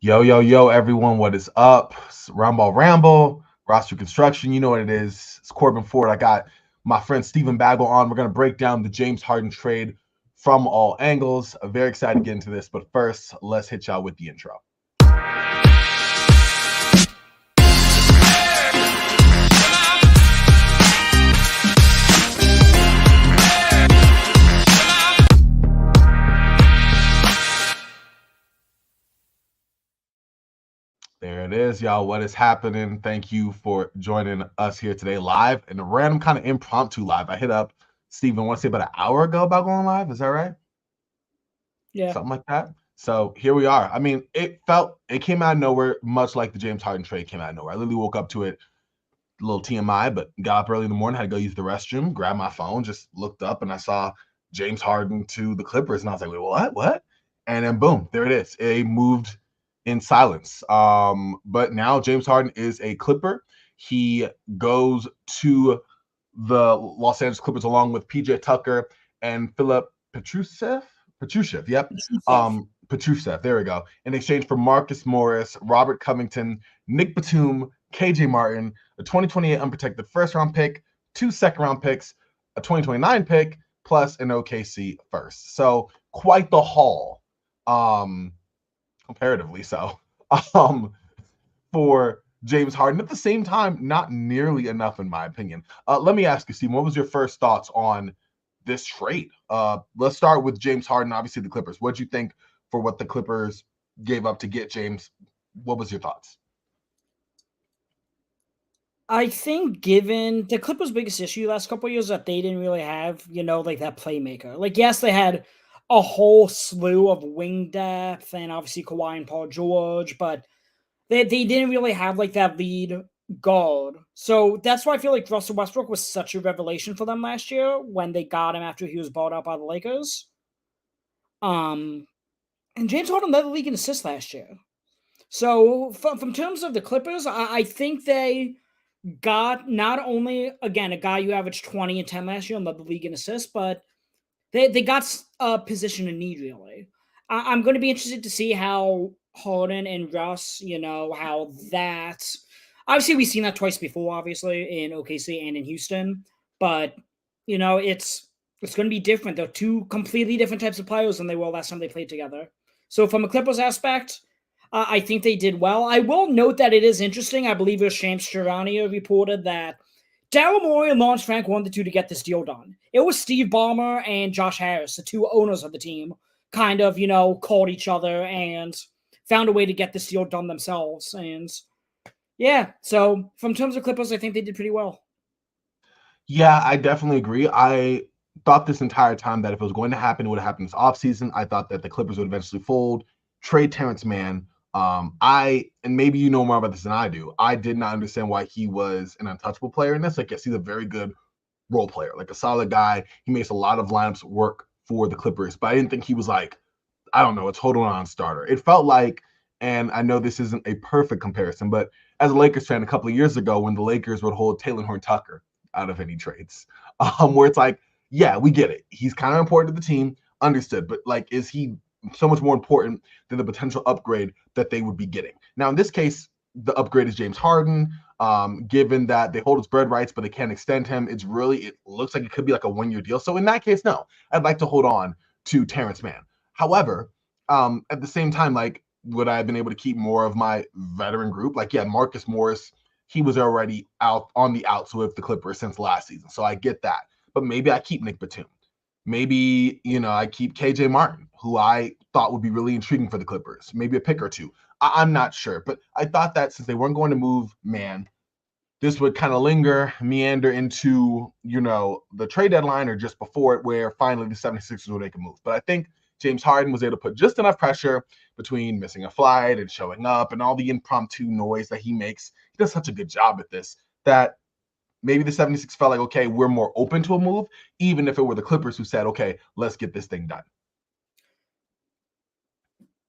Yo, yo, yo, everyone, what is up? It's Roundball Ramble, Reconstruction. You know what it is. It's Corbin Ford. I got my friend Stephen Bagell on. We're going to break down the James Harden trade from all angles. I'm very excited to get into this, but first, let's hit y'all with the intro. There it is, y'all. What is happening? Thank you for joining us here today live in a random kind of impromptu live. I hit up Stephen, I want to say about an hour ago about going live. Is that right? Yeah. Something like that. So here we are. I mean, it came out of nowhere, much like the James Harden trade came out of nowhere. I literally woke up to it, a little TMI, but got up early in the morning, had to go use the restroom, grabbed my phone, just looked up, and I saw James Harden to the Clippers, and I was like, wait, what? And then boom, there it is. It moved in silence. But now James Harden is a Clipper. He goes to the Los Angeles Clippers along with PJ Tucker and Philip Petrusev, yep. Petrusev, there we go. In exchange for Marcus Morris, Robert Covington, Nick Batum, KJ Martin, a 2028 unprotected first-round pick, 2 second-round picks, a 2029 pick, plus an OKC first. So quite the haul, comparatively so, for James Harden. At the same time, not nearly enough, in my opinion. Let me ask you, Steve, what was your first thoughts on this trade? Let's start with James Harden, obviously the Clippers. What'd you think for what the Clippers gave up to get James? What was your thoughts? I think given the Clippers' biggest issue last couple of years that they didn't really have, like that playmaker. Like, yes, they had a whole slew of wing depth and obviously Kawhi and Paul George, but they didn't really have like that lead guard. So that's why I feel like Russell Westbrook was such a revelation for them last year when they got him after he was bought out by the Lakers. And James Harden led the league in assists last year. So from terms of the Clippers, I think they got not only, again, a guy who averaged 20 and 10 last year and led the league in assists, but they got a position in need, really. I'm going to be interested to see how Harden and Russ, how that. Obviously, we've seen that twice before, obviously, in OKC and in Houston. But, it's going to be different. They're two completely different types of players than they were last time they played together. So from a Clippers aspect, I think they did well. I will note that it is interesting. I believe it was Shams Charania reported that Daryl Morey and Lawrence Frank wanted the two to get this deal done. It was Steve Ballmer and Josh Harris, the two owners of the team, kind of, called each other and found a way to get this deal done themselves. And yeah, so from terms of Clippers, I think they did pretty well. Yeah, I definitely agree. I thought this entire time that if it was going to happen, it would have happened this offseason. I thought that the Clippers would eventually fold, trade Terrence Mann. And maybe you know more about this than I do. I did not understand why he was an untouchable player in this. Like, yes, he's a very good role player, like a solid guy. He makes a lot of lineups work for the Clippers, but I didn't think he was like, I don't know, a total non-starter. It felt like, and I know this isn't a perfect comparison, but as a Lakers fan a couple of years ago when the Lakers would hold Taylor Horn Tucker out of any trades, where it's like, yeah, we get it. He's kind of important to the team, understood, but like, is he so much more important than the potential upgrade that they would be getting? Now, in this case, the upgrade is James Harden. Given that they hold his bird rights, but they can't extend him, it looks like it could be like a 1-year deal. So in that case, no, I'd like to hold on to Terrence Mann. However, at the same time, like, would I have been able to keep more of my veteran group? Like, yeah, Marcus Morris, he was already out on the outs with the Clippers since last season. So I get that. But maybe I keep Nick Batum. Maybe, I keep KJ Martin, who I thought would be really intriguing for the Clippers. Maybe a pick or two. I'm not sure. But I thought that since they weren't going to move Mann, this would kind of meander into, the trade deadline or just before it, where finally the 76ers would make a move. But I think James Harden was able to put just enough pressure between missing a flight and showing up and all the impromptu noise that he makes. He does such a good job at this that maybe the 76ers felt like, okay, we're more open to a move, even if it were the Clippers who said, okay, let's get this thing done.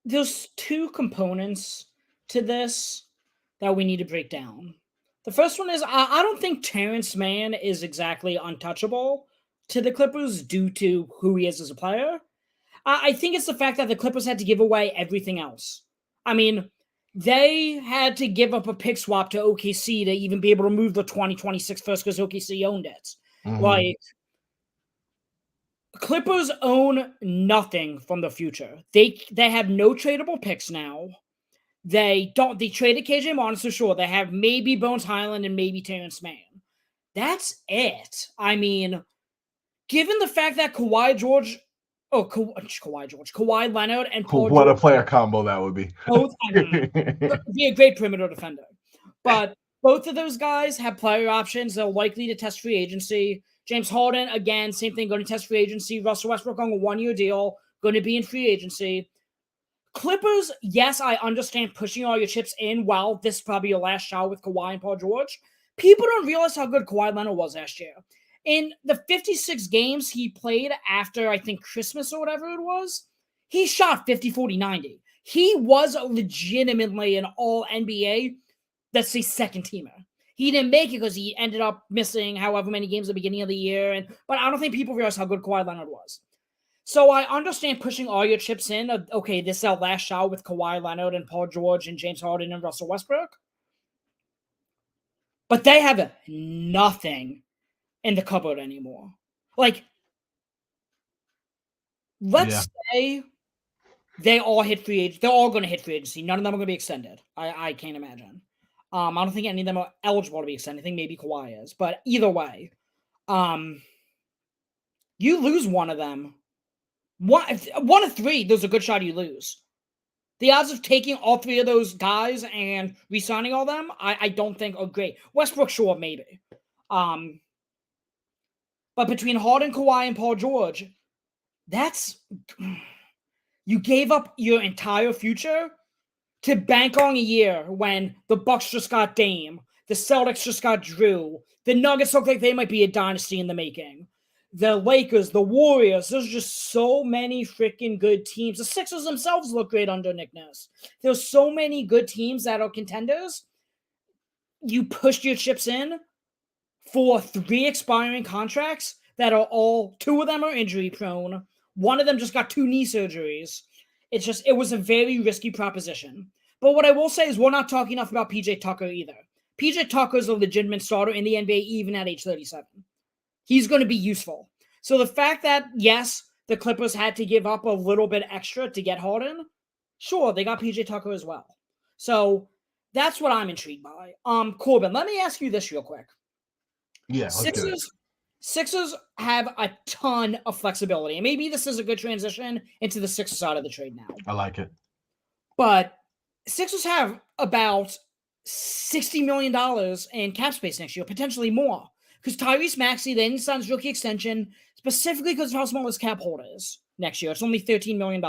There's two components to this that we need to break down. The first one is I don't think Terrence Mann is exactly untouchable to the Clippers due to who he is as a player. I think it's the fact that the Clippers had to give away everything else. I mean, they had to give up a pick swap to OKC to even be able to move the 2026 first because OKC owned it. Mhm. Like, Clippers own nothing from the future. They have no tradable picks now. They traded KJ Martin, so sure. They have maybe Bones Highland and maybe Terrence Mann. That's it. I mean, given the fact that Kawhi Leonard and Paul What a George player combo that would be. both be a great perimeter defender. But both of those guys have player options. They're likely to test free agency. James Harden, again, same thing, going to test free agency. Russell Westbrook on a one-year deal, going to be in free agency. Clippers, yes, I understand pushing all your chips in while this is probably your last shot with Kawhi and Paul George. People don't realize how good Kawhi Leonard was last year. In the 56 games he played after, I think, Christmas or whatever it was, he shot 50, 40, 90. He was legitimately an all-NBA, let's say, second teamer. He didn't make it because he ended up missing however many games at the beginning of the year. But I don't think people realize how good Kawhi Leonard was. So I understand pushing all your chips in. Okay, this is our last shot with Kawhi Leonard and Paul George and James Harden and Russell Westbrook. But they have nothing in the cupboard anymore. Like, let's say they all hit free agency. They're all going to hit free agency. None of them are going to be extended. I can't imagine. I don't think any of them are eligible to be extended. I think maybe Kawhi is. But either way, you lose one of them. One of three, there's a good shot you lose. The odds of taking all three of those guys and re-signing all them, I don't think are great. Westbrook, sure, maybe. But between Harden, Kawhi, and Paul George, that's... You gave up your entire future to bank on a year when the Bucks just got Dame, the Celtics just got Drew, the Nuggets look like they might be a dynasty in the making. The Lakers, the Warriors, there's just so many freaking good teams. The Sixers themselves look great under Nick Nurse. There's so many good teams that are contenders. You pushed your chips in for 3 expiring contracts that are all, 2 of them are injury prone. One of them just got 2 knee surgeries. It was a very risky proposition. But what I will say is we're not talking enough about PJ Tucker either. PJ Tucker is a legitimate starter in the NBA even at age 37. He's going to be useful. So the fact that, yes, the Clippers had to give up a little bit extra to get Harden, sure, they got PJ Tucker as well. So that's what I'm intrigued by. Corbin, let me ask you this real quick. Yeah, Sixers have a ton of flexibility. And maybe this is a good transition into the Sixers side of the trade now. I like it. But Sixers have about $60 million in cap space next year, potentially more. Because Tyrese Maxey then signs rookie extension specifically because of how small his cap hold is next year. It's only $13 million.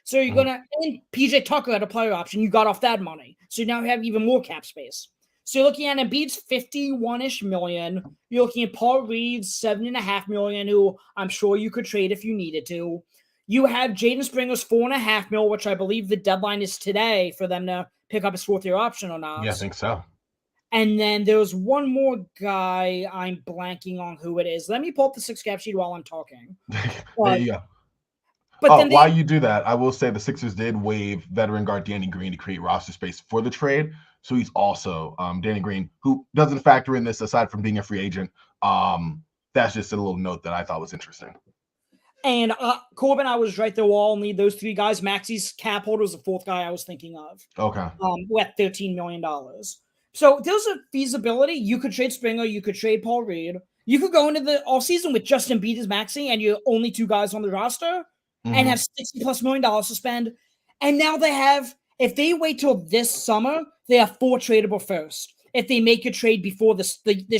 So you're going to, and PJ Tucker had a player option. You got off that money. So now you have even more cap space. So you're looking at Embiid's 51-ish million. You're looking at Paul Reed's $7.5 million, who I'm sure you could trade if you needed to. You have Jaden Springer's $4.5 million, which I believe the deadline is today for them to pick up his 4th-year option or not. Yeah, I think so. And then there's one more guy. I'm blanking on who it is. Let me pull up the 6 cap sheet while I'm talking. There you go. But while you do that, I will say the Sixers did waive veteran guard Danny Green to create roster space for the trade. So he's also Danny Green, who doesn't factor in this aside from being a free agent. That's just a little note that I thought was interesting. And Corbin, I was right. They will all need those 3 guys. Maxey's cap holder was the 4th guy I was thinking of. Okay. With $13 million. So there's a feasibility. You could trade Springer. You could trade Paul Reed. You could go into the offseason with just Embiid as Maxey and you're only 2 guys on the roster and have $60+ million to spend. And now they have, if they wait till this summer, they have 4 tradable first. If they make a trade before this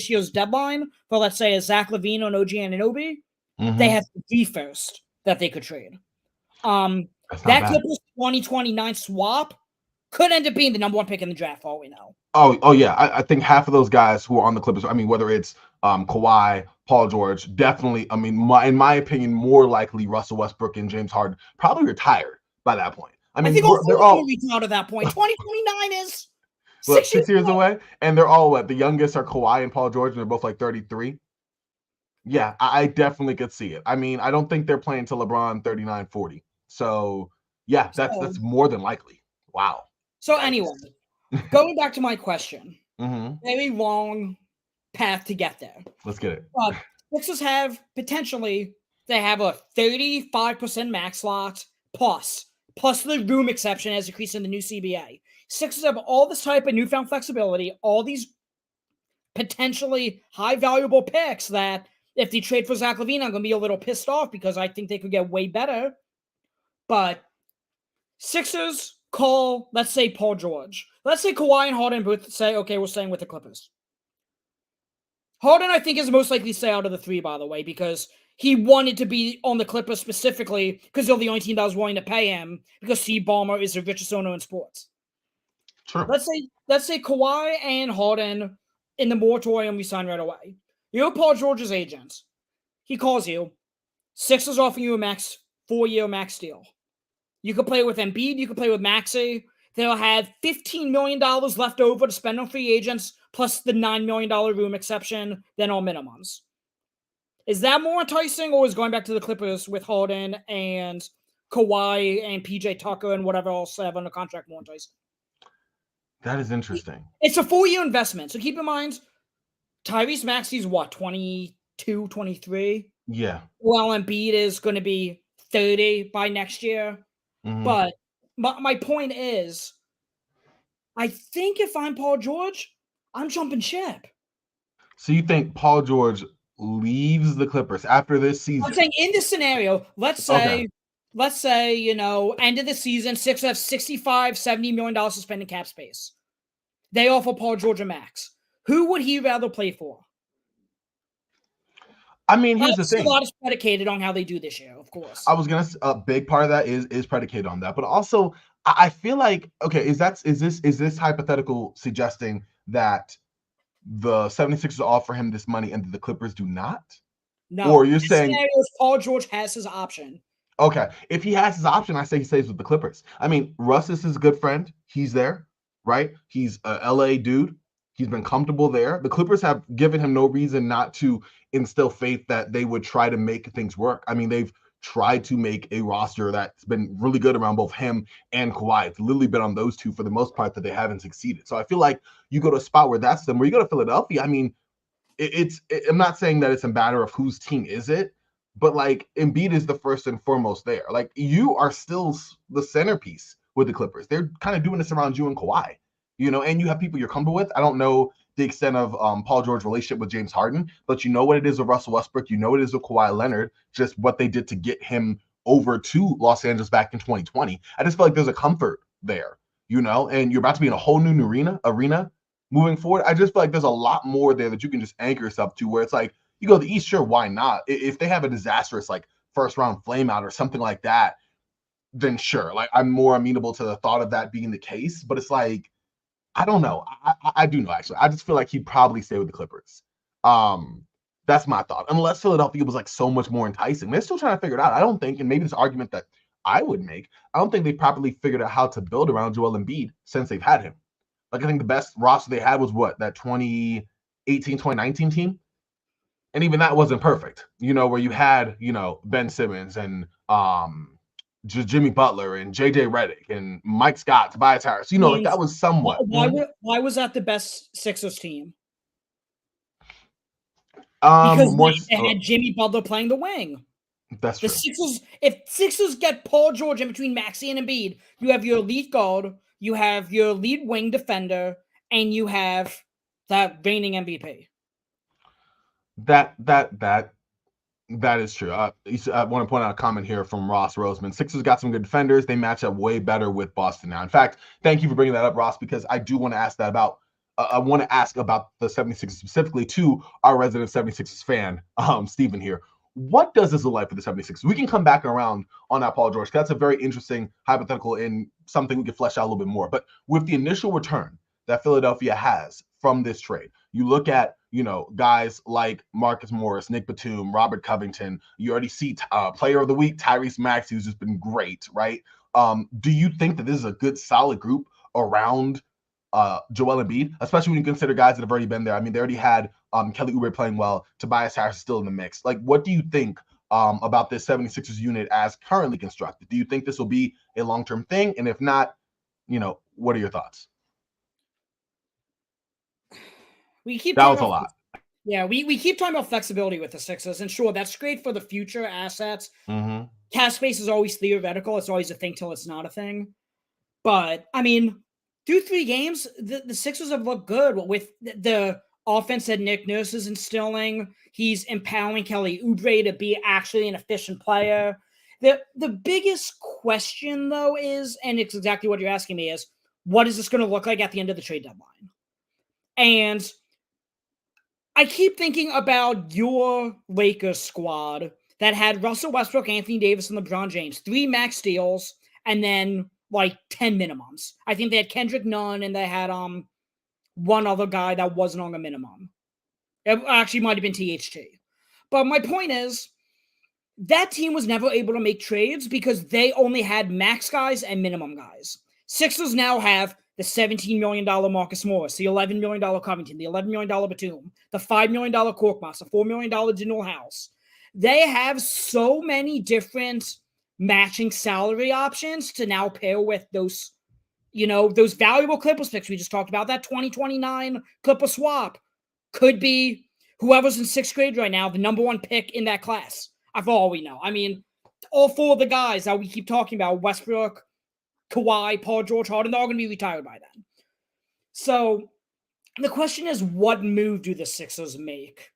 year's deadline for, let's say, a Zach LaVine or OG Anunoby, they have 3 first that they could trade. That Clippers 2029 swap could end up being the number 1 pick in the draft, for all we know. Oh yeah. I think half of those guys who are on the Clippers, I mean, whether it's Kawhi, Paul George, definitely, I mean, in my opinion, more likely Russell Westbrook and James Harden probably retired by that point. I mean, think they're all retired at that point. 2029 is 6 years away. And they're all the youngest are Kawhi and Paul George, and they're both like 33. Yeah, I definitely could see it. I mean, I don't think they're playing until LeBron 39, 40. So yeah, that's more than likely. Wow. So Yikes. anyway, going back to my question, Mm-hmm. very long path to get there. Let's get it. But Sixers have potentially they have a 35% max lot plus the room exception as increased in the new CBA. Sixers have all this type of newfound flexibility, all these potentially high valuable picks that if they trade for Zach LaVine, I'm going to be a little pissed off because I think they could get way better. But Sixers call, let's say, Paul George. Let's say Kawhi and Harden both say, okay, we're staying with the Clippers. Harden, I think, is most likely to stay out of the three, by the way, because he wanted to be on the Clippers specifically because they're the only team that was willing to pay him because Steve Ballmer is the richest owner in sports. True. Let's say Kawhi and Harden in the moratorium we sign right away. You're Paul George's agent. He calls you. Sixers offering you a 4-year max deal. You could play with Embiid. You could play with Maxey. They'll have $15 million left over to spend on free agents, plus the $9 million room exception, then all minimums. Is that more enticing, or is going back to the Clippers with Harden and Kawhi and PJ Tucker and whatever else they have under contract more enticing? That is interesting. It's a 4-year investment. So keep in mind, Tyrese Maxey's what, 22, 23? Yeah. Well, Embiid is going to be 30 by next year. Mm-hmm. But my point is, I think if I'm Paul George, I'm jumping ship. So you think Paul George leaves the Clippers after this season? I'm saying in this scenario, let's say, end of the season, Sixers have $65-70 million to spend in cap space. They offer Paul George a max. Who would he rather play for? I mean, here's the thing. A lot is predicated on how they do this year, of course. I was gonna a big part of that is predicated on that, but also I feel like, okay, is this hypothetical suggesting that the 76ers offer him this money and the Clippers do not? No. Or you're saying Paul George has his option. Okay, if he has his option, I say he stays with the Clippers. I mean, Russ is his good friend. He's there, right? He's a LA dude. He's been comfortable there. The Clippers have given him no reason not to instill faith that they would try to make things work. I mean, they've tried to make a roster that's been really good around both him and Kawhi. It's literally been on those two for the most part that they haven't succeeded. So I feel like you go to a spot where that's them, where you go to Philadelphia. I mean, I'm not saying that it's a matter of whose team is it, but like Embiid is the first and foremost there. Like you are still the centerpiece with the Clippers. They're kind of doing this around you and Kawhi, and you have people you're comfortable with. I don't know the extent of Paul George's relationship with James Harden, but you know what it is with Russell Westbrook. You know what it is with Kawhi Leonard, just what they did to get him over to Los Angeles back in 2020. I just feel like there's a comfort there, and you're about to be in a whole new arena moving forward. I just feel like there's a lot more there that you can just anchor yourself to, where it's like, you go to the East, sure, why not? If they have a disastrous like first round flame out or something like that, then sure. Like I'm more amenable to the thought of that being the case. But it's like, I don't know. I do know, actually. I just feel like he'd probably stay with the Clippers. That's my thought. Unless Philadelphia was like so much more enticing. They're still trying to figure it out. I don't think, and maybe this argument that I would make, I don't think they properly figured out how to build around Joel Embiid since they've had him. Like I think the best roster they had was that 2018, 2019 team. And even that wasn't perfect, where you had, Ben Simmons and Jimmy Butler and JJ Redick and Mike Scott, Tobias Harris, like that was somewhat. Why was that the best Sixers team? Because they had Jimmy Butler playing the wing. That's true. If Sixers get Paul George in between Maxey and Embiid, you have your lead guard, you have your lead wing defender, and you have that reigning MVP. That is true. I want to point out a comment here from Ross Roseman. Sixers got some good defenders. They match up way better with Boston now. In fact, thank you for bringing that up, Ross, because I do want to ask that about. I want to ask about the 76ers specifically to our resident 76ers fan, Stephen here. What does this look like for the 76ers? We can come back around on that, Paul George. That's a very interesting hypothetical and something we can flesh out a little bit more. But with the initial return that Philadelphia has from this trade, you look at, guys like Marcus Morris, Nick Batum, Robert Covington. You already see player of the week, Tyrese Maxey, who's just been great, right? Do you think that this is a good, solid group around Joel Embiid, especially when you consider guys that have already been there? I mean, they already had Kelly Oubre playing well. Tobias Harris is still in the mix. Like, what do you think about this 76ers unit as currently constructed? Do you think this will be a long-term thing? And if not, What are your thoughts? We keep That talking was a about lot. Yeah, we keep talking about flexibility with the Sixers, and sure, that's great for the future assets. Mm-hmm. Cap space is always theoretical. It's always a thing till it's not a thing. But, I mean, through 3 games, the Sixers have looked good with the offense that Nick Nurse is instilling. He's empowering Kelly Oubre to be actually an efficient player. The biggest question, though, is, and it's exactly what you're asking me, is what is this going to look like at the end of the trade deadline? And I keep thinking about your Lakers squad that had Russell Westbrook, Anthony Davis, and LeBron James, 3 max deals, and then like 10 minimums. I think they had Kendrick Nunn, and they had one other guy that wasn't on a minimum. It actually might have been THT. But my point is, that team was never able to make trades because they only had max guys and minimum guys. Sixers now have the $17 million Marcus Morris, the $11 million Covington, the $11 million Batum, the $5 million Korkmaz, the $4 million Daniel House. They have so many different matching salary options to now pair with those, those valuable Clippers picks we just talked about. That 2029 Clipper swap could be whoever's in 6th grade right now, the number 1 pick in that class. For all we know. I mean, all 4 of the guys that we keep talking about, Westbrook, Kawhi, Paul George, Harden, they're all going to be retired by then. So the question is, what move do the Sixers make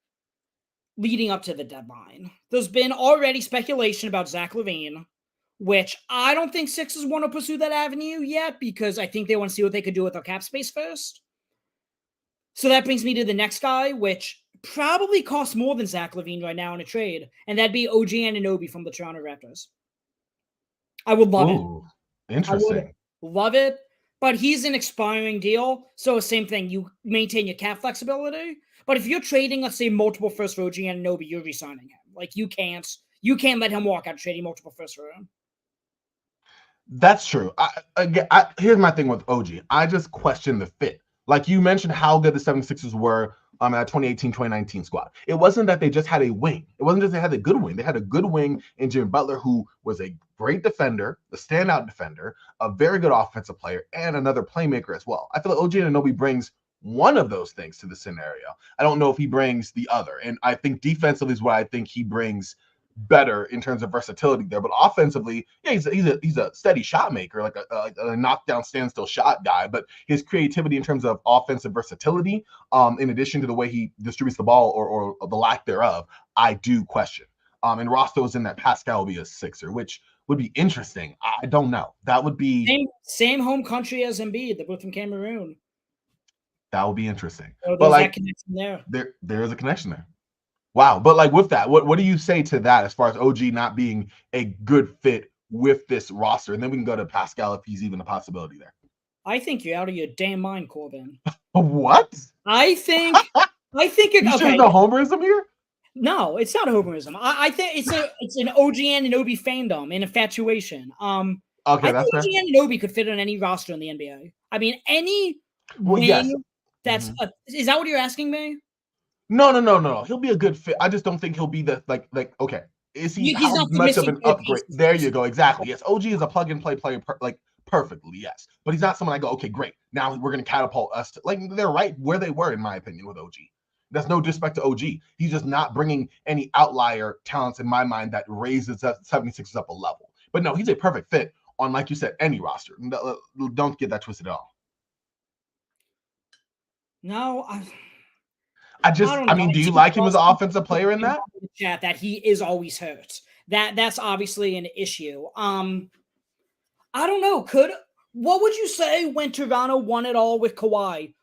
leading up to the deadline? There's been already speculation about Zach LaVine, which I don't think Sixers want to pursue that avenue yet because I think they want to see what they could do with their cap space first. So that brings me to the next guy, which probably costs more than Zach LaVine right now in a trade, and that'd be OG Anunoby from the Toronto Raptors. I would love it. Interesting. I would love it, but he's an expiring deal, so same thing. You maintain your cap flexibility, but if you're trading, let's say, multiple first for OG Anunoby, you're re-signing him. Like you can't let him walk out trading multiple first for him. That's true. Here's my thing with OG. I just question the fit. Like you mentioned how good the 76ers were at 2018-2019 squad. It wasn't that they just had a wing. It wasn't just they had a good wing. They had a good wing in Jimmy Butler, who was a great defender, a standout defender, a very good offensive player, and another playmaker as well. I feel like OG Anunoby brings one of those things to the scenario. I don't know if he brings the other. And I think defensively is what I think he brings better in terms of versatility there, but offensively, yeah, he's a steady shot maker, like a knockdown standstill shot guy. But his creativity in terms of offensive versatility, in addition to the way he distributes the ball or the lack thereof, I do question. And Rosto's in that Pascal will be a Sixer, which would be interesting. I don't know. That would be same home country as Embiid. They're both from Cameroon. That would be interesting. So but like, that connection there is a connection there. Wow. But like with that, what do you say to that as far as OG not being a good fit with this roster? And then we can go to Pascal if he's even a possibility there. I think you're out of your damn mind, Corbin. What? I think you sure no homerism here? No, it's not homerism. I think it's an OG Anunoby fandom and infatuation. Okay, I that's think OG Anunoby could fit on any roster in the NBA. I mean, any wing yes. that's is that what you're asking me? No. He'll be a good fit. I just don't think he'll be the like. Okay, is he? He's not much of an upgrade? There you go. Exactly. Yes, OG is a plug and play player. Perfectly. Yes, but he's not someone I go. Okay, great. Now we're gonna catapult us to like they're right where they were in my opinion with OG. That's no disrespect to OG. He's just not bringing any outlier talents in my mind that raises the 76ers up a level. But no, he's a perfect fit on, like you said, any roster. Don't get that twisted at all. No, I mean, do you like him as an offensive player in that? Chat that he is always hurt. That's obviously an issue. I don't know. What would you say when Toronto won it all with Kawhi?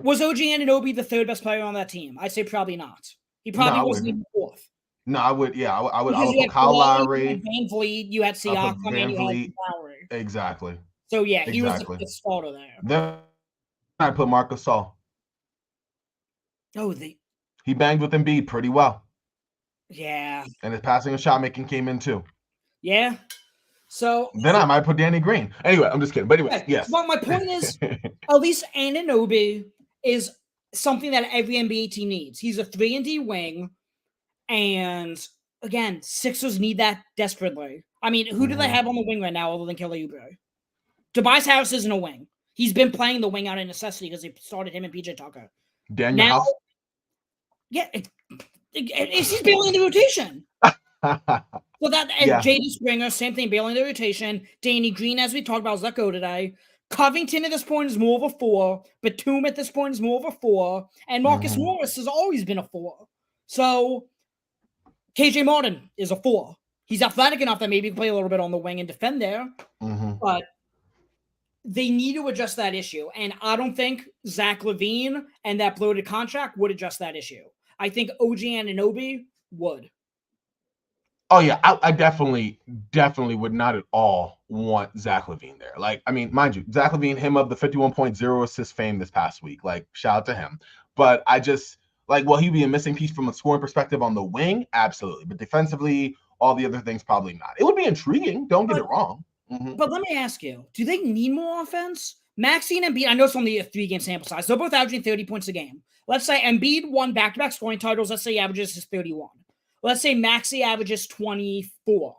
Was OG Anunoby the 3rd best player on that team? I'd say probably not. He probably wasn't even 4th. No, I would. Yeah, I would put Kyle Lowry. You had Van Vliet, you had Siakam, and you had Lowry. Exactly. So yeah, he was the starter there. Then I put Marcus Gasol. Oh, he banged with Embiid pretty well. Yeah. And his passing and shot making came in too. Yeah. So then I might put Danny Green. Anyway, I'm just kidding. But anyway, yes. But my point is, at least Anunoby is something that every NBA team needs. He's a 3-and-D wing. And again, Sixers need that desperately. I mean, who do they have on the wing right now other than Kelly Oubre? Tobias Harris isn't a wing. He's been playing the wing out of necessity because they started him and PJ Tucker. Daniel Now, House. yeah, he's barely in the rotation. So that and Yeah. JD Springer, same thing, barely in the rotation. Danny Green, as we talked about, was let go today. Covington at this point is more of a 4. Batum at this point is more of a 4. And Marcus Mhm. Morris has always been a 4. So KJ Martin is a 4. He's athletic enough that maybe he can play a little bit on the wing and defend there. Mhm. But they need to adjust that issue. And I don't think Zach LaVine and that bloated contract would adjust that issue. I think OG Anunoby would. Oh yeah, I definitely would not at all want Zach LaVine there. Like, I mean, mind you, Zach LaVine, him of the 51.0 assist fame this past week. Like, shout out to him. But I just like, will he be a missing piece from a scoring perspective on the wing? Absolutely. But defensively, all the other things probably not. It would be intriguing. Don't get it wrong. Mm-hmm. But let me ask you, do they need more offense? Maxey and Embiid, I know it's only a 3-game sample size. They're both averaging 30 points a game. Let's say Embiid won back-to-back scoring titles. Let's say he averages 31. Let's say Maxey averages 24.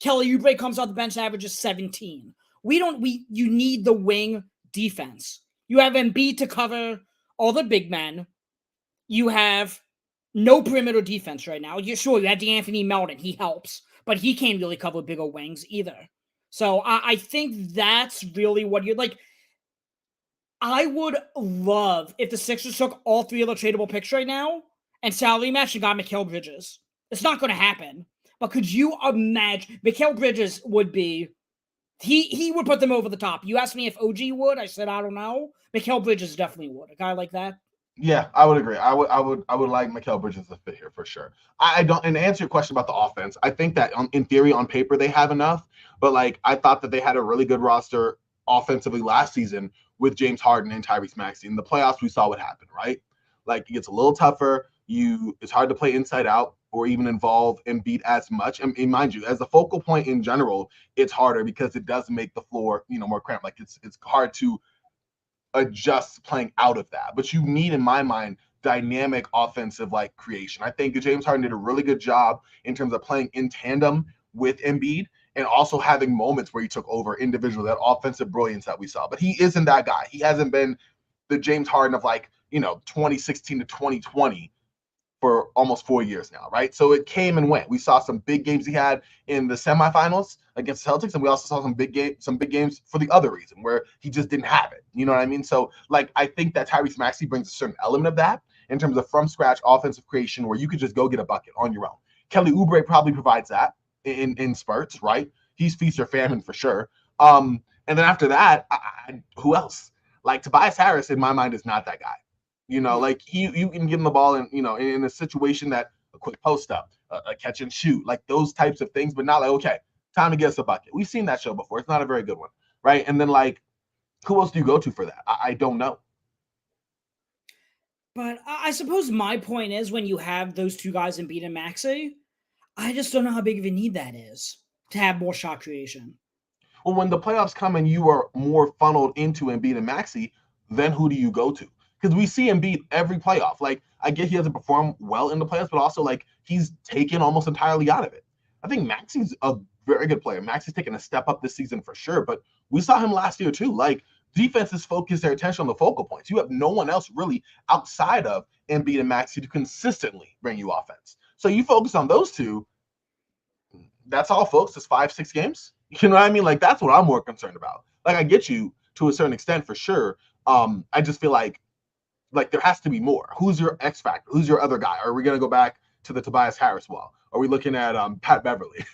Kelly Oubre comes off the bench and averages 17. You need the wing defense. You have Embiid to cover all the big men. You have no perimeter defense right now. You had DeAnthony Melton. He helps, but he can't really cover bigger wings either. So I think that's really what you're like. I would love if the Sixers took all 3 of the tradable picks right now and salary match and got Mikal Bridges. It's not going to happen. But could you imagine? Mikal Bridges would be he would put them over the top. You asked me if OG would. I said I don't know. Mikal Bridges definitely would. A guy like that. Yeah, I would agree. I would like Mikal Bridges to fit here for sure. I don't. And to answer your question about the offense, I think that in theory, on paper, they have enough. But like, I thought that they had a really good roster offensively last season with James Harden and Tyrese Maxey. In the playoffs, we saw what happened, right? Like, it gets a little tougher. It's hard to play inside out or even involve Embiid as much. And mind you, as a focal point in general, it's harder because it does make the floor, more cramped. Like, it's hard to adjust playing out of that. But you need, in my mind, dynamic offensive like creation. I think James Harden did a really good job in terms of playing in tandem with Embiid and also having moments where he took over individually, that offensive brilliance that we saw. But he isn't that guy. He hasn't been the James Harden of 2016 to 2020 for almost 4 years now, right? So it came and went. We saw some big games he had in the semifinals against the Celtics, and we also saw some big games for the other reason where he just didn't have it. You know what I mean? So like, I think that Tyrese Maxey brings a certain element of that in terms of from scratch offensive creation where you could just go get a bucket on your own. Kelly Oubre probably provides that in spurts, right? He's feast or famine for sure. And then after that, who else? Like Tobias Harris, in my mind, is not that guy. Like you can give him the ball in a situation that a quick post up, a catch and shoot, like those types of things, but not like, okay, time to get us a bucket. We've seen that show before. It's not a very good one, right? And then like, who else do you go to for that? I don't know. But I suppose my point is when you have those 2 guys in Embiid and Maxey, I just don't know how big of a need that is to have more shot creation. Well, when the playoffs come and you are more funneled into Embiid and Maxey, then who do you go to? Because we see Embiid every playoff. Like, I get he doesn't perform well in the playoffs, but also like he's taken almost entirely out of it. I think Maxey's a very good player. Maxey's taken a step up this season for sure, but we saw him last year too. Like, defenses focus their attention on the focal points. You have no one else really outside of Embiid and Maxey to consistently bring you offense. So you focus on those two. That's all, folks. It's 5-6 games. You know what I mean? Like, that's what I'm more concerned about. Like, I get you to a certain extent for sure. I just feel like there has to be more. Who's your X factor? Who's your other guy? Are we gonna go back to the Tobias Harris wall? Are we looking at Pat Beverly?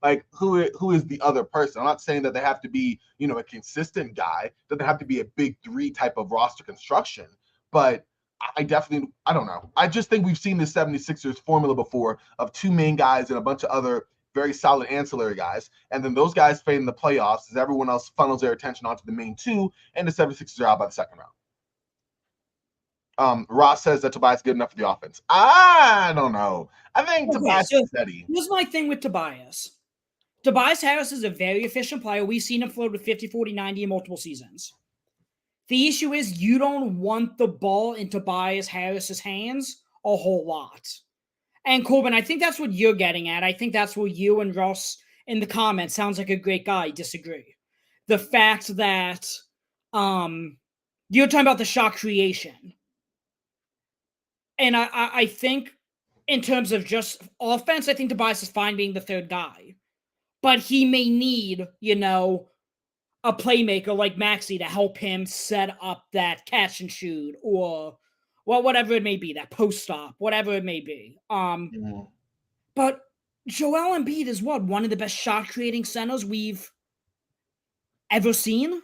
like who is the other person? I'm not saying that they have to be a consistent guy. Doesn't have to be a big 3 type of roster construction, but I don't know. I just think we've seen the 76ers formula before of 2 main guys and a bunch of other very solid ancillary guys. And then those guys fade in the playoffs as everyone else funnels their attention onto the main 2, and the 76ers are out by the second round. Ross says that Tobias is good enough for the offense. I don't know. I think Tobias is steady. Here's my thing with Tobias. Tobias Harris is a very efficient player. We've seen him float with 50, 40, 90 in multiple seasons. The issue is you don't want the ball in Tobias Harris's hands a whole lot. And Corbin, I think that's what you're getting at. I think that's where you and Ross in the comments sounds like a great guy disagree. The fact that You're talking about the shot creation. And I think in terms of just offense, I think Tobias is fine being the third guy. But he may need, a playmaker like Maxey to help him set up that catch and shoot or whatever it may be, that post stop, whatever it may be. But Joel Embiid is one of the best shot creating centers we've ever seen.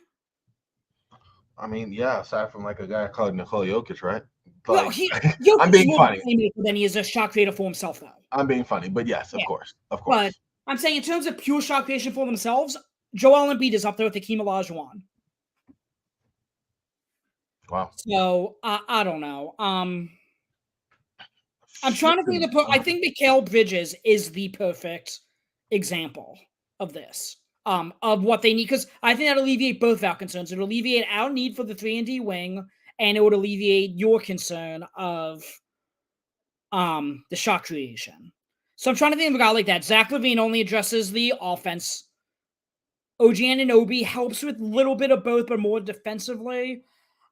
I mean, yeah, aside from like a guy called Nikola Jokic, right? Well, Like, Jokic I'm being is more funny. of a playmaker than he is a shot creator for himself, though. I'm being funny, but yes, of course. But I'm saying in terms of pure shot creation for themselves, Joel Embiid is up there with Hakeem Olajuwon. Wow. So I don't know. I'm trying to think I think Mikal Bridges is the perfect example of this. Of what they need, because I think that'll alleviate both our concerns. It'll alleviate our need for the 3-and-D wing, and it would alleviate your concern of the shot creation. So I'm trying to think of a guy like that. Zach LaVine only addresses the offense. OG Anunoby helps with a little bit of both, but more defensively.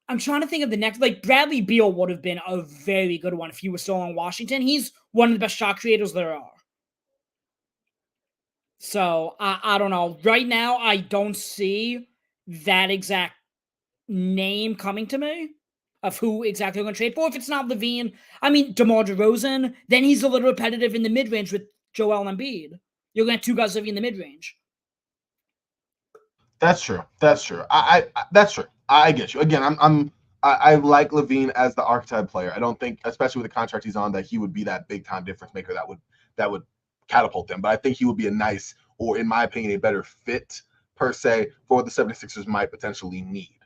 I'm trying to think of the next. Like, Bradley Beal would have been a very good one if he was still on Washington. He's one of the best shot creators there are. So, I don't know. Right now, I don't see that exact name coming to me of who exactly I'm going to trade for. If it's not LaVine, I mean, DeMar DeRozan, then he's a little repetitive in the mid-range with Joel Embiid. You're going to have two guys living in the mid-range. That's true. That's true. I that's true. I get you. Again, I like LaVine as the archetype player. I don't think, especially with the contract he's on, that he would be that big time difference maker that would catapult them. But I think he would be a nice, or in my opinion, a better fit per se for what the 76ers might potentially need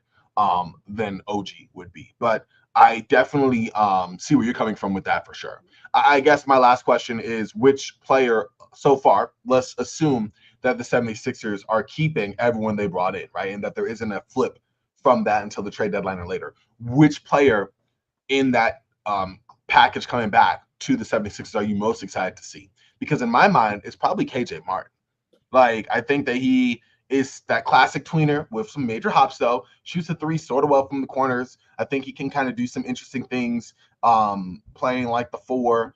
than OG would be. But I definitely see where you're coming from with that for sure. I guess my last question is, which player so far, let's assume that the 76ers are keeping everyone they brought in, right? And that there isn't a flip from that until the trade deadline or later. Which player in that package coming back to the 76ers are you most excited to see? Because in my mind, it's probably KJ Martin. Like, I think that he is that classic tweener with some major hops, though. Shoots a three sort of well from the corners. I think he can kind of do some interesting things playing like the four,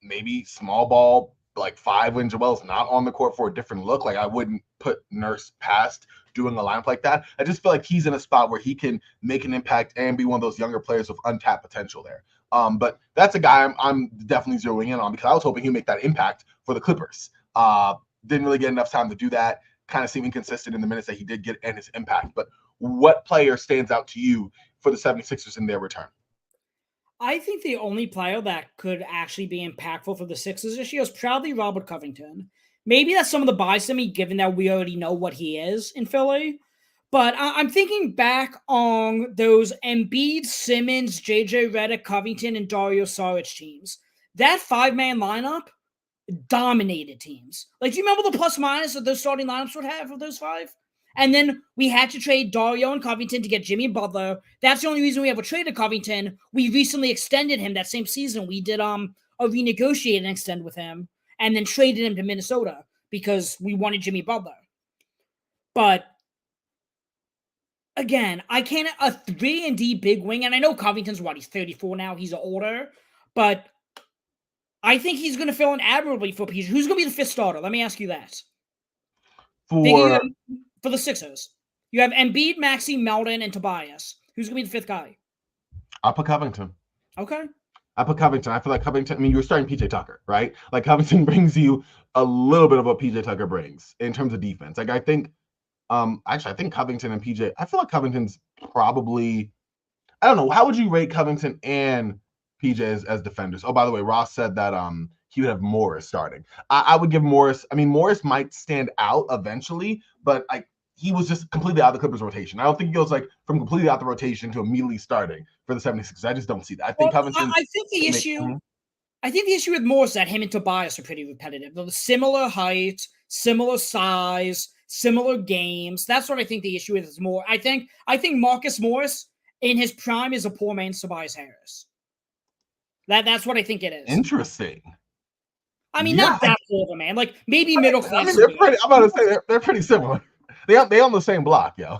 maybe small ball, like five when Joel's not on the court for a different look. Like, I wouldn't put Nurse past doing a lineup like that. I just feel like he's in a spot where he can make an impact and be one of those younger players with untapped potential there. But that's a guy I'm definitely zeroing in on because I was hoping he'd make that impact for the Clippers. Didn't really get enough time to do that. Kind of seemed inconsistent in the minutes that he did get and his impact. But what player stands out to you for the 76ers in their return? I think the only player that could actually be impactful for the Sixers this year is probably Robert Covington. Maybe that's some of the bias to me, given that we already know what he is in Philly. But I'm thinking back on those Embiid, Simmons, JJ Redick, Covington, and Dario Saric teams. That five-man lineup dominated teams. Like, do you remember the plus minus that those starting lineups would have for those five? And then we had to trade Dario and Covington to get Jimmy Butler. That's the only reason we ever traded Covington. We recently extended him that same season. We did a renegotiate and extend with him and then traded him to Minnesota because we wanted Jimmy Butler. But again, I can't a 3-and-D big wing, and I know Covington's he's 34 now, he's older, but I think he's going to fill in admirably for PG. Who's going to be the fifth starter? Let me ask you that. For the Sixers, you have Embiid, Maxey, Melton, and Tobias. Who's going to be the fifth guy? I'll put Covington. Okay. I put Covington. I feel like Covington, I mean, you're starting PJ Tucker, right? Like, Covington brings you a little bit of what PJ Tucker brings in terms of defense. Like, I think, actually, I think Covington and PJ, I feel like Covington's probably, I don't know, how would you rate Covington and PJ as defenders? Oh, by the way, Ross said that he would have Morris starting. I would give Morris, I mean, Morris might stand out eventually, but he was just completely out of the Clippers rotation. I don't think he goes like from completely out the rotation to immediately starting for the 76ers. I just don't see that. I think Covington. I think the issue with Morris is that him and Tobias are pretty repetitive. They're similar height, similar size, similar games. That's what I think the issue is more. I think Marcus Morris in his prime is a poor man's Tobias Harris. That's what I think it is. Interesting. I mean, not that poor of a man. Like, maybe middle class. I mean, I'm about to say they're pretty similar. They on the same block, yo.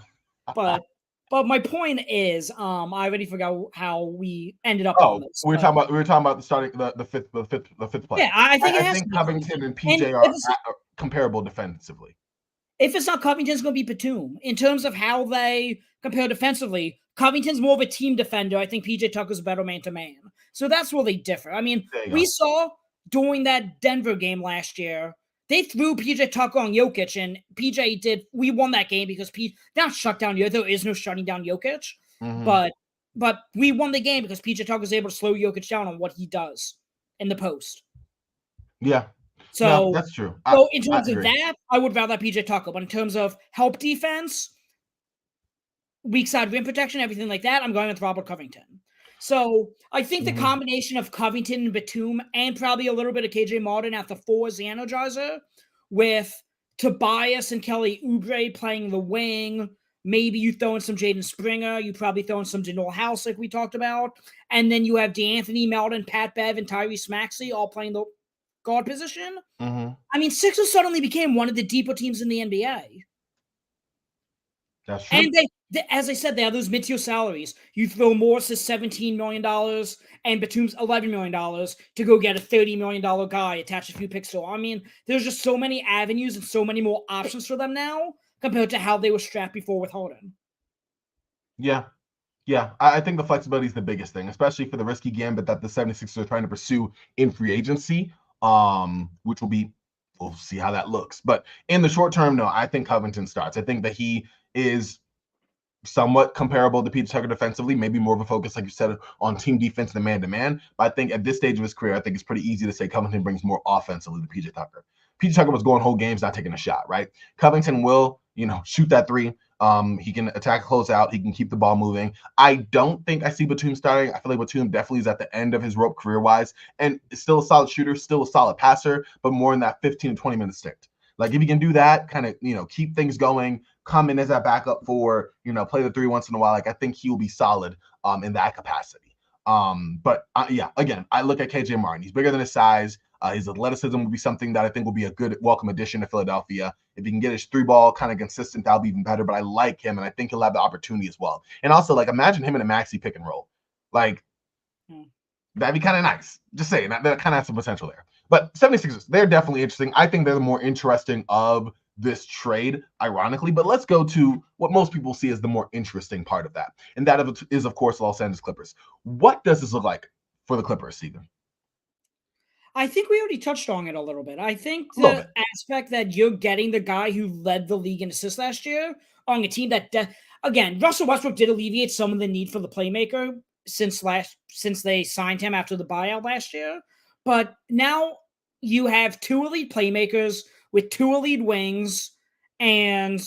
But my point is, I already forgot how we ended up on Oh, this. we were But talking about the starting the fifth player. yeah, I think it I has to think be Covington Covington. and And PJ are comparable defensively. if it's not Covington, it's going to be Batum. In terms of how they compare defensively, Covington's more of a team defender. I think PJ Tucker's a better man to man. So that's where they differ. I mean, There you we go. saw during that Denver game last year, they threw PJ Tucker on Jokic, and PJ did. We won that game because not shut down Jokic. There is no shutting down Jokic, Mm-hmm. but we won the game because PJ Tucker was able to slow Jokic down on what he does in the post. Yeah. No, So that's true. so in I terms of agree. that, I would rather PJ Tucker. But in terms of help defense, weak side rim protection, everything like that, I'm going with Robert Covington. So I think the Mm-hmm. combination of Covington and Batum and probably a little bit of KJ Martin at the 4 as the energizer, with Tobias and Kelly Oubre playing the wing. Maybe you throw in some Jaden Springer. You probably throw in some Daniel House, like we talked about. And then you have DeAnthony Melton, Pat Bev, and Tyrese Maxey all playing the guard position. Mm-hmm. I mean, Sixers suddenly became one of the deeper teams in the NBA. That's true. And as I said, they have those mid-tier salaries. You throw Morris's $17 million and Batum's $11 million to go get a $30 million guy, attach a few picks to. I mean, there's just so many avenues and so many more options for them now compared to how they were strapped before with Harden. Yeah. Yeah, I think the flexibility is the biggest thing, especially for the risky gambit that the 76ers are trying to pursue in free agency, which we'll see how that looks. But in the short term, no, I think Covington starts. I think that he is somewhat comparable to Pete Tucker defensively, maybe more of a focus, like you said, on team defense than man-to-man. But I think at this stage of his career, I think it's pretty easy to say Covington brings more offensively to PJ Tucker. PJ Tucker was going whole games, not taking a shot, right? Covington will, shoot that three. He can attack, close out. He can keep the ball moving. I don't think I see Batum starting. I feel like Batum definitely is at the end of his rope career-wise, and still a solid shooter, still a solid passer, but more in that 15 to 20-minute stint. Like if he can do that, kind of, keep things going, come in as that backup for, play the three once in a while. Like I think he will be solid in that capacity. But yeah, again, I look at KJ Martin. He's bigger than his size. His athleticism will be something that I think will be a good welcome addition to Philadelphia. If he can get his three ball kind of consistent, that'll be even better. But I like him, and I think he'll have the opportunity as well. And also, like, imagine him in a Maxey pick and roll. Like, that'd be kind of nice. Just saying, that kind of has some potential there. But 76ers, they're definitely interesting. I think they're the more interesting of this trade, ironically. But let's go to what most people see as the more interesting part of that. And that is, of course, Los Angeles Clippers. What does this look like for the Clippers, Steven? I think we already touched on it a little bit. I think A little the bit. aspect that you're getting the guy who led the league in assists last year on a team that, again, Russell Westbrook did alleviate some of the need for the playmaker since they signed him after the buyout last year. But now you have two elite playmakers with two elite wings and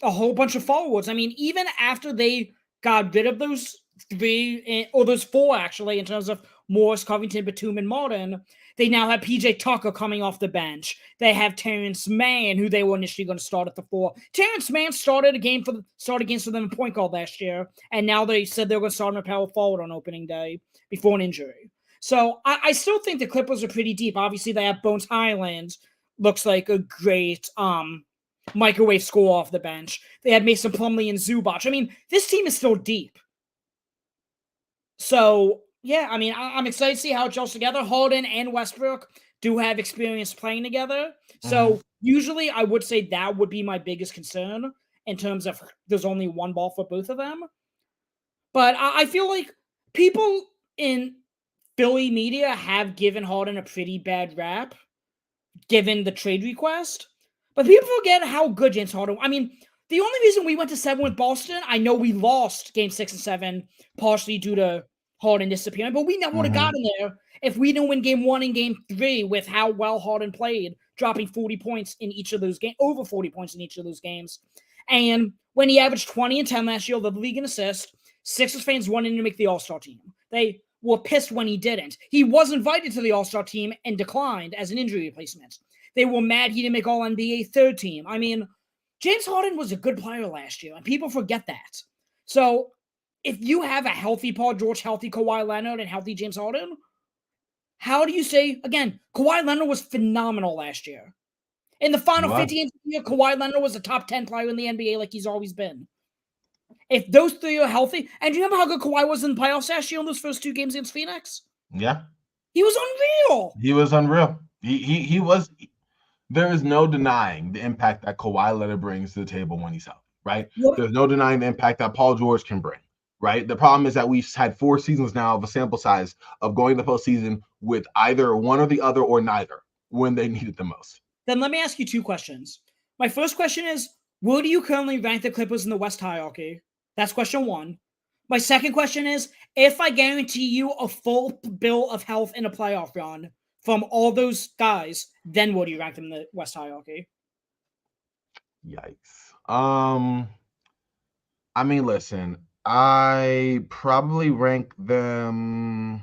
a whole bunch of forwards. I mean, even after they got rid of those three, or those four actually, in terms of Morris, Covington, Batum, and Martin, they now have PJ Tucker coming off the bench. They have Terrence Mann, who they were initially going to start at the 4. Terrence Mann started games for them in point guard last year, and now they said they were going to start him at power forward on opening day before an injury. So I still think the Clippers are pretty deep. Obviously, they have Bones Highland, looks like a great microwave score off the bench. They had Mason Plumlee and Zubac. I mean, this team is still deep. So, yeah, I mean, I'm excited to see how it gels together. Harden and Westbrook do have experience playing together. So, usually I would say that would be my biggest concern in terms of there's only one ball for both of them. But I feel like people in Philly media have given Harden a pretty bad rap, given the trade request. But people forget how good James Harden. I mean, the only reason we went to 7 with Boston, I know we lost game 6 and 7 partially due to Harden disappearing, but we never would have gotten there if we didn't win game 1 and game 3 with how well Harden played, dropping 40 points in each of those games, over 40 points in each of those games. And when he averaged 20 and 10 last year, led the league in assists, Sixers fans wanted him to make the All-Star team. They were pissed when he didn't. He was invited to the All-Star team and declined as an injury replacement. They were mad he didn't make All-NBA third team. I mean, James Harden was a good player last year, and people forget that. So if you have a healthy Paul George, healthy Kawhi Leonard, and healthy James Harden, how do you say, again, Kawhi Leonard was phenomenal last year. In the final 50 games of the year, Kawhi Leonard was a top 10 player in the NBA like he's always been. If those three are healthy, and do you remember how good Kawhi was in the playoffs last year in those first 2 games against Phoenix? Yeah, He was unreal. he was unreal. He was. There is no denying the impact that Kawhi Leonard brings to the table when he's healthy, right? What? There's no denying the impact that Paul George can bring, right? The problem is that we've had 4 seasons now of a sample size of going to the postseason with either one or the other or neither when they need it the most. Then let me ask you 2 questions. My first question is, where do you currently rank the Clippers in the West hierarchy? That's question 1. My second question is, if I guarantee you a full bill of health in a playoff run from all those guys, then where do you rank them in the West hierarchy? Yikes. I mean, listen, I probably rank them.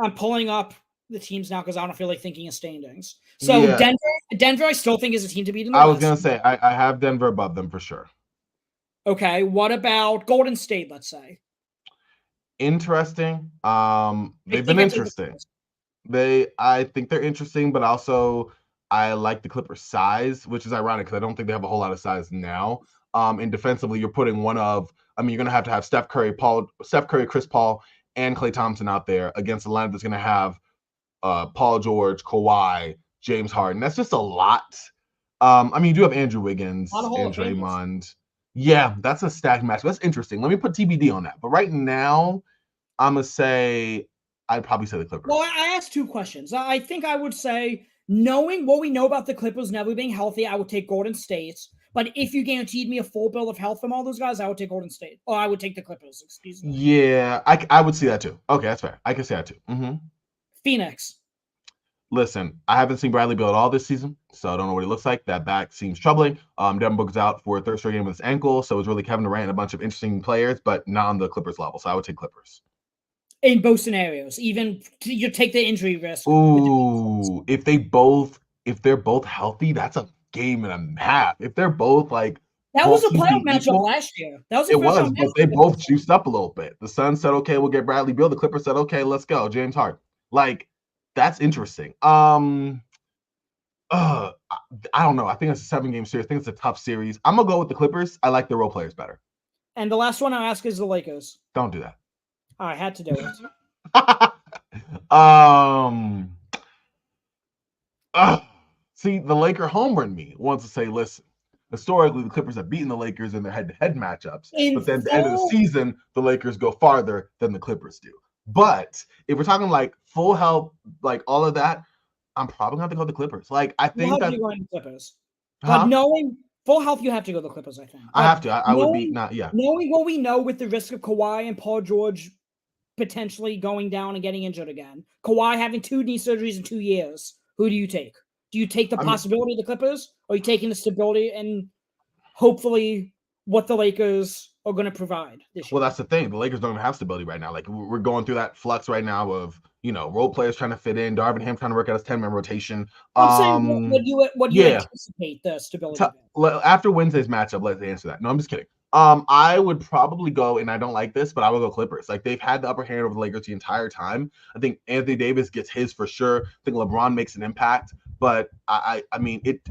I'm pulling up the teams now because I don't feel like thinking of standings. So Yeah, Denver, I still think is a team to beat in the I was West. gonna say I have Denver above them for sure. Okay, what about Golden State? Let's say Interesting. I They've been think I take the interesting. Clippers. I think they're interesting, but also I like the Clippers' size, which is ironic because I don't think they have a whole lot of size now. And defensively, you're putting one of, I mean, you're gonna have Steph Curry, Chris Paul, and Klay Thompson out there against a lineup that's gonna have Paul George, Kawhi, James Harden. That's just a lot. I mean, you do have Andrew A lot Wiggins of Hall and of Famers. Draymond. Yeah, that's a stacked match. That's interesting. Let me put TBD on that. But right now, I'm gonna say I'd probably say the Well, Clippers. I asked 2 questions. I think I would say, knowing what we know about the Clippers never being healthy, I would take Golden State. But if you guaranteed me a full bill of health from all those guys, I would take Golden State. Or I would take the Clippers, excuse me. Yeah, I would see that too. Okay, that's fair. I can see that too. Phoenix. Listen, I haven't seen Bradley Beal at all this season, so I don't know what he looks like. That back seems troubling. Devin Booker's out for a third straight game with his ankle, so it's really Kevin Durant and a bunch of interesting players, but not on the Clippers level. So I would take Clippers. In both scenarios, even you take the injury risk with the defense. Ooh, if they're both healthy, that's a game and a half. If they're both like That was both a teams playoff being matchup equal, last year. That was a it first was, round but they matchup. both juiced up a little bit. The Suns said, "Okay, we'll get Bradley Beal." The Clippers said, "Okay, let's go, James Harden." Like that's interesting. I don't know. I think it's a 7-game series. I think it's a tough series. I'm gonna go with the Clippers. I like the role players better. And the last one I ask is the Lakers. Don't do that. I had to do it. um. See, the Laker homer in me wants to say, listen. Historically, the Clippers have beaten the Lakers in their head-to-head matchups, In but then at the end of the full, season, the Lakers go farther than the Clippers do. But if we're talking like full health, like all of that, I'm probably gonna have to go with the Clippers. Like I full think health, that, you're going to Clippers. But huh? knowing full health, you have to go the Clippers, I think. I But have to. I would be knowing not. Yeah. knowing what we know with the risk of Kawhi and Paul George potentially going down and getting injured again, Kawhi having 2 knee surgeries in 2 years, who do you take? Do you take the I mean, possibility of the Clippers, or are you taking the stability and hopefully what the Lakers are going to provide this well, year? that's the thing. The Lakers don't even have stability right now. Like we're going through that flux right now of role players trying to fit in. Darvin Ham trying to work out his 10-man rotation. I'm saying what you Yeah. anticipate the stability of it. After Wednesday's matchup, let's answer that. No, I'm just kidding. I would probably go, and I don't like this, but I would go Clippers. Like they've had the upper hand over the Lakers the entire time. I think Anthony Davis gets his for sure. I think LeBron makes an impact, but I mean, it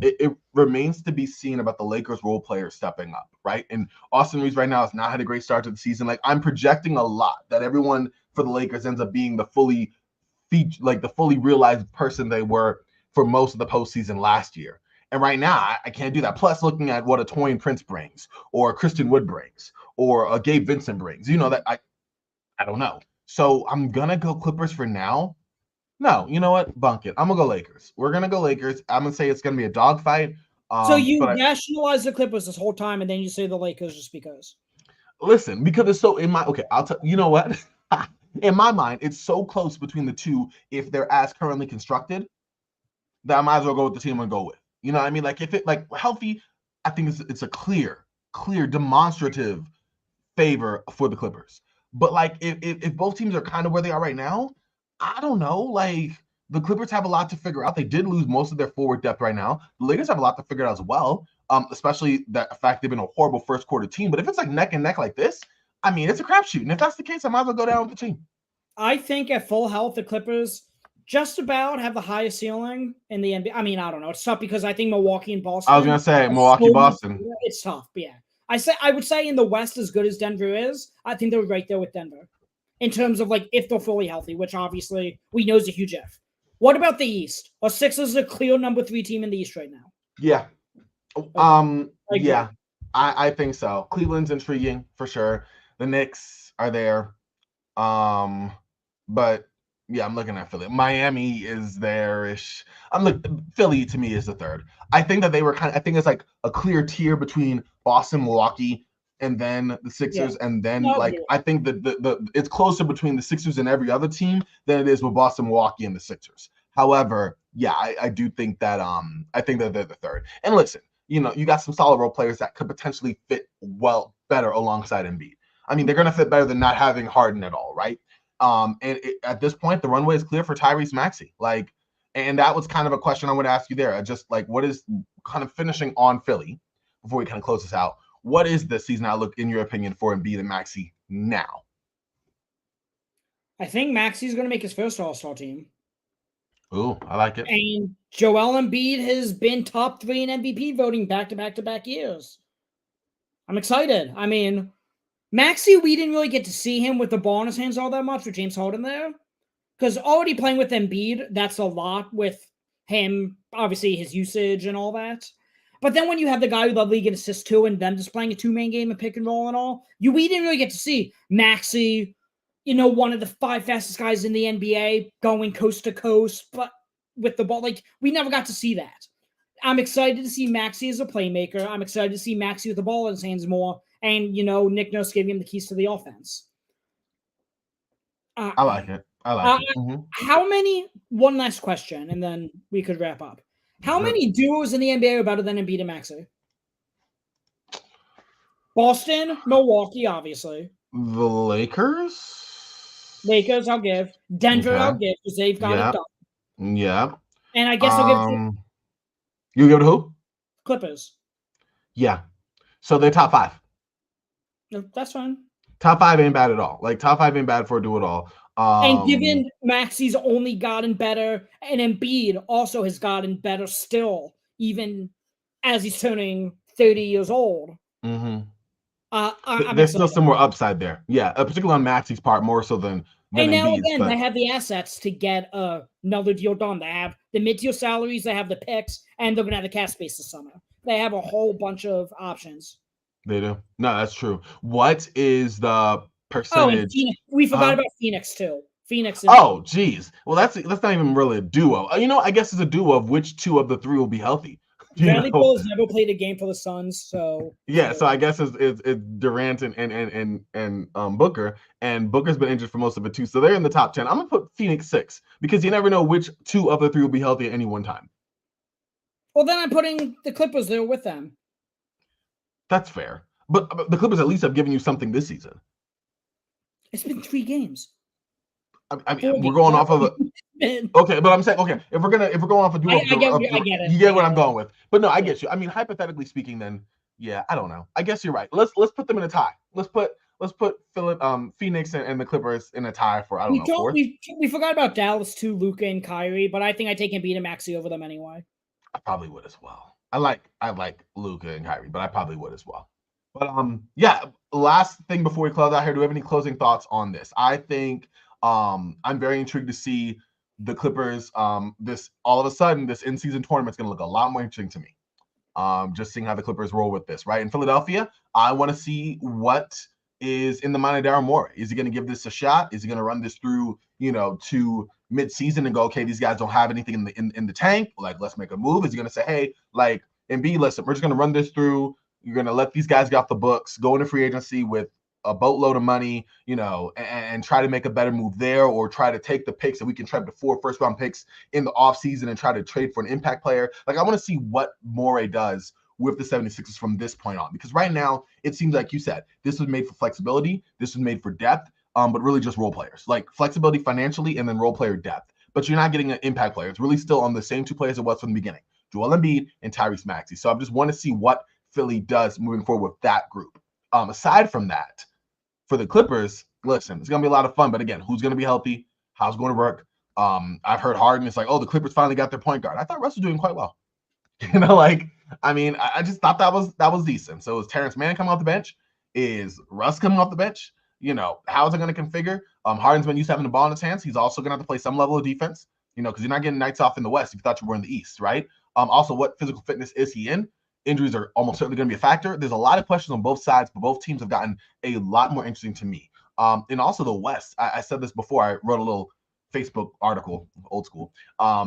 remains to be seen about the Lakers role players stepping up, right? And Austin Reeves right now has not had a great start to the season. Like I'm projecting a lot that everyone for the Lakers ends up being the fully realized person they were for most of the postseason last year. And right now, I can't do that. Plus, looking at what a Torian Prince brings, or Christian Wood brings, or a Gabe Vincent brings, that I don't know. So I'm gonna go Clippers for now. No, you know what? Bunk it. I'm gonna go Lakers. We're gonna go Lakers. I'm gonna say it's gonna be a dogfight. So you But rationalize the Clippers this whole time, and then you say the Lakers just because. listen, because it's so in my I'll tell you know what? In my mind, it's so close between the two if they're as currently constructed that I might as well go with the team I'm gonna go with. You know what I mean? Like if it like healthy, I think it's a clear, demonstrative favor for the Clippers. But like if both teams are kind of where they are right now, I don't know. Like the Clippers have a lot to figure out. They did lose most of their forward depth right now. The Lakers have a lot to figure out as well. Especially the fact they've been a horrible first quarter team. But if it's like neck and neck like this, I mean, it's a crapshoot. And if that's the case, I might as well go down with the team. I think at full health, the Clippers just about have the highest ceiling in the NBA. I mean, I don't know. It's tough because I think Milwaukee and I was Boston gonna say are Milwaukee, so much. Boston. It's tough, but yeah. I would say in the West, as good as Denver is, I think they're right there with Denver in terms of like if they're fully healthy, which obviously we know is a huge if. What about the East? Are Sixers a clear number 3 team in the East right now? Yeah. Okay. Yeah, I think so. Cleveland's intriguing for sure. The Knicks are there. But yeah, I'm looking at Philly. Miami is there-ish. Philly to me is the third. I think that they were I think it's like a clear tier between Boston, Milwaukee, and then the Sixers, and then like I think that the it's closer between the Sixers and every other team than it is with Boston, Milwaukee, and the Sixers. However, yeah, I do think that I think that they're the third. And listen, you got some solid role players that could potentially fit better alongside Embiid. I mean, they're going to fit better than not having Harden at all, right? At this point, the runway is clear for Tyrese Maxey. And that was kind of a question I would ask you there. Just like, what is kind of finishing on Philly before we kind of close this out? What is the season outlook, in your opinion, for Embiid and Maxey now? I think Maxey's going to make his first All-Star team. Ooh, I like it. And Joel Embiid has been top 3 in MVP voting back-to-back years. I'm excited. I mean, Maxey, we didn't really get to see him with the ball in his hands all that much with James Harden there. Because already playing with Embiid, that's a lot with him, obviously his usage and all that. But then when you have the guy who led league in assists too, and them just playing a 2-man game and pick and roll and all, we didn't really get to see Maxey, one of the 5 fastest guys in the NBA going coast to coast, but with the ball. Like, we never got to see that. I'm excited to see Maxey as a playmaker. I'm excited to see Maxey with the ball in his hands more. And, Nick Nurse giving him the keys to the offense. I like it. I like it. Mm-hmm. How many, one last question, and then we could wrap up. How many duos in the NBA are better than Embiid and Maxey? Boston, Milwaukee, obviously. The Lakers, I'll give. Denver, okay. I'll give, because they've got it done. Yeah. And I guess I'll give you give it to who? Clippers. Yeah. So they're top 5. No, that's fine. Top 5 ain't bad at all. Like, top 5 ain't bad for a do it all. And given Maxey's only gotten better, and Embiid also has gotten better still, even as he's turning 30 years old. Mm-hmm. There's still some more upside there. Yeah, particularly on Maxey's part, more so than and now Embiid's, again, they have the assets to get another deal done. They have the mid-tier salaries, they have the picks, and they're going to have the cap space this summer. They have a whole bunch of options. They do. No, that's true. What is the percentage? Oh, we forgot about Phoenix too. Phoenix. Oh, geez. Well, that's not even really a duo. I guess it's a duo of which 2 of the 3 will be healthy. Bradley Beal has never played a game for the Suns, so yeah. So I guess it's Durant and Booker, and Booker's been injured for most of it too. So they're in the top 10. I'm gonna put Phoenix 6 because you never know which 2 of the 3 will be healthy at any one time. Well, then I'm putting the Clippers there with them. That's fair, but the Clippers at least have given you something this season. It's been 3 games. I mean, we're going off of okay, but I'm saying if we're going off of duo, I get it. You get what I'm going with. But no, I get you. I mean, hypothetically speaking, then yeah, I don't know. I guess you're right. Let's put them in a tie. Let's put Phoenix and the Clippers in a tie for fourth. We forgot about Dallas too, Luka and Kyrie, but I think I take Embiid and Maxey over them anyway. I probably would as well. I like Luka and Kyrie, but I probably would as well. But yeah. Last thing before we close out here, do we have any closing thoughts on this? I think I'm very intrigued to see the Clippers. This all of a sudden, this in-season tournament is going to look a lot more interesting to me. Just seeing how the Clippers roll with this, right? In Philadelphia, I want to see what is in the mind of Daryl Morey. Is he going to give this a shot? Is he going to run this through, to mid-season and go, okay, these guys don't have anything in the tank. Like, let's make a move. Is he going to say, hey, like, Embiid, listen, we're just going to run this through. You're going to let these guys get off the books, go into free agency with a boatload of money, and try to make a better move there, or try to take the picks, and we can trade the 4 first-round picks in the offseason and try to trade for an impact player. Like, I want to see what Morey does with the 76ers from this point on, because right now it seems like you said this was made for flexibility, this was made for depth, but really just role players, like flexibility financially and then role player depth. But you're not getting an impact player. It's really still on the same 2 players it was from the beginning, Joel Embiid and Tyrese Maxey. So I just want to see what Philly does moving forward with that group. Aside from that, for the Clippers, listen, it's going to be a lot of fun. But again, who's going to be healthy? How's it going to work? I've heard Harden. It's like, oh, the Clippers finally got their point guard. I thought Russ was doing quite well. I mean, I just thought that was decent. So is Terrence Mann coming off the bench? Is Russ coming off the bench? How is it going to configure? Harden's been used to having the ball in his hands. He's also going to have to play some level of defense, because you're not getting nights off in the West if you thought you were in the East, right? Also, what physical fitness is he in? Injuries are almost certainly going to be a factor. There's a lot of questions on both sides, but both teams have gotten a lot more interesting to me. And also the West. I said this before. I wrote a little Facebook article, old school,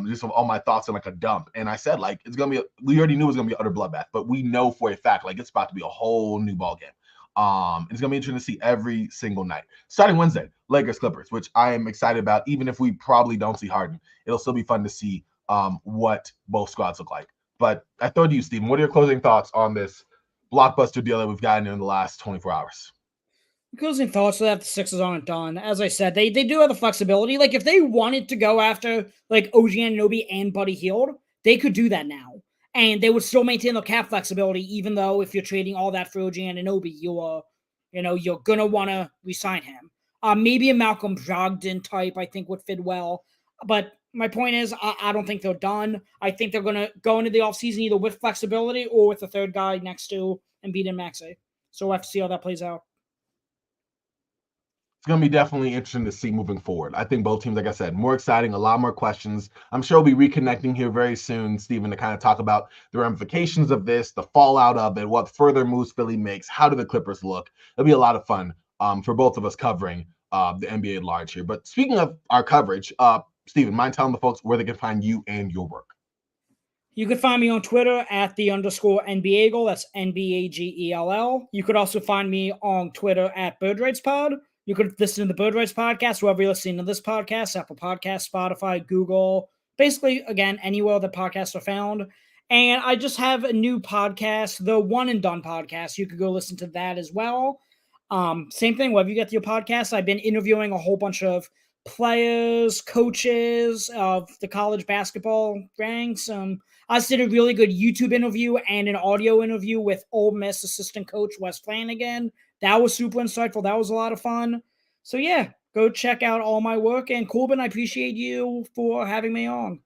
just of all my thoughts on like a dump. And I said, like, it's going to be, we already knew it was going to be utter bloodbath, but we know for a fact, like, it's about to be a whole new ball game. It's going to be interesting to see every single night. Starting Wednesday, Lakers Clippers, which I am excited about. Even if we probably don't see Harden, it'll still be fun to see what both squads look like. But I throw to you, Stephen. What are your closing thoughts on this blockbuster deal that we've gotten in the last 24 hours? Closing thoughts that the Sixers aren't done. As I said, they do have the flexibility. Like, if they wanted to go after like OG Anunoby and Buddy Hield, they could do that now, and they would still maintain the cap flexibility. Even though if you're trading all that for OG Anunoby, you're gonna want to resign him. Maybe a Malcolm Brogdon type, I think, would fit well. But my point is, I don't think they're done. I think they're gonna go into the offseason either with flexibility or with a third guy next to Embiid and Maxey. So we'll have to see how that plays out. It's going to be definitely interesting to see moving forward. I think both teams, like I said, more exciting, a lot more questions. I'm sure we'll be reconnecting here very soon, Stephen, to kind of talk about the ramifications of this, the fallout of it, what further moves Philly makes, how do the Clippers look. It'll be a lot of fun for both of us covering the NBA at large here. But speaking of our coverage, Stephen, mind telling the folks where they can find you and your work? You can find me on Twitter at @the_NBAGel. That's NBAGELL. You could also find me on Twitter at BirdRatesPod. You could listen to the Bird Rights Podcast wherever you're listening to this podcast, Apple Podcasts, Spotify, Google, basically, again, anywhere that podcasts are found. And I just have a new podcast, the One and Done Podcast. You could go listen to that as well. Same thing, wherever you get your podcast. I've been interviewing a whole bunch of players, coaches of the college basketball ranks. I just did a really good YouTube interview and an audio interview with Ole Miss assistant coach Wes Flanagan. That was super insightful. That was a lot of fun. So yeah, go check out all my work. And Corbin, I appreciate you for having me on.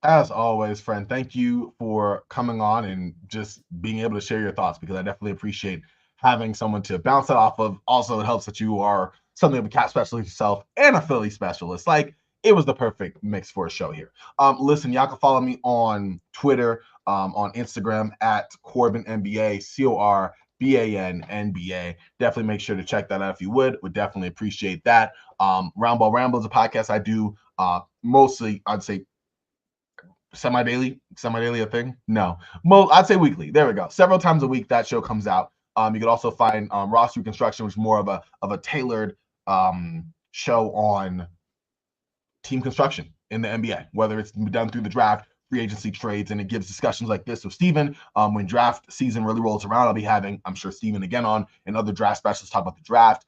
As always, friend, thank you for coming on and just being able to share your thoughts, because I definitely appreciate having someone to bounce it off of. Also, it helps that you are something of a cat specialist yourself and a Philly specialist. Like, it was the perfect mix for a show here. Listen, y'all can follow me on Twitter, on Instagram at Corbin NBA, CORBAN NBA. Definitely make sure to check that out if you would. Would definitely appreciate that. Roundball Ramble is a podcast I do mostly, I'd say, semi-daily a thing? No. I'd say weekly. There we go. Several times a week that show comes out. You could also find Reconstruction, which is more of a tailored show on team construction in the NBA, whether it's done through the draft, free agency, trades, and it gives discussions like this with Steven. When draft season really rolls around, I'll be having, I'm sure, Steven again on, and other draft specialists talk about the draft.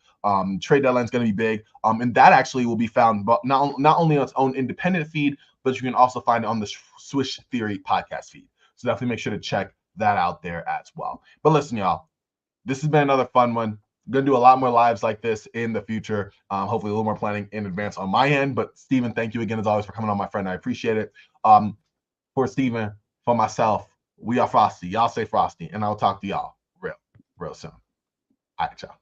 Trade deadline is going to be big. And that actually will be found but not only on its own independent feed, but you can also find it on the Swish Theory podcast feed. So definitely make sure to check that out there as well. But listen, y'all, this has been another fun one. I'm going to do a lot more lives like this in the future. Hopefully a little more planning in advance on my end. But Steven, thank you again as always for coming on, my friend. I appreciate it. For Steven, for myself, we are Frosty. Y'all stay frosty. And I'll talk to y'all real soon. All right, y'all.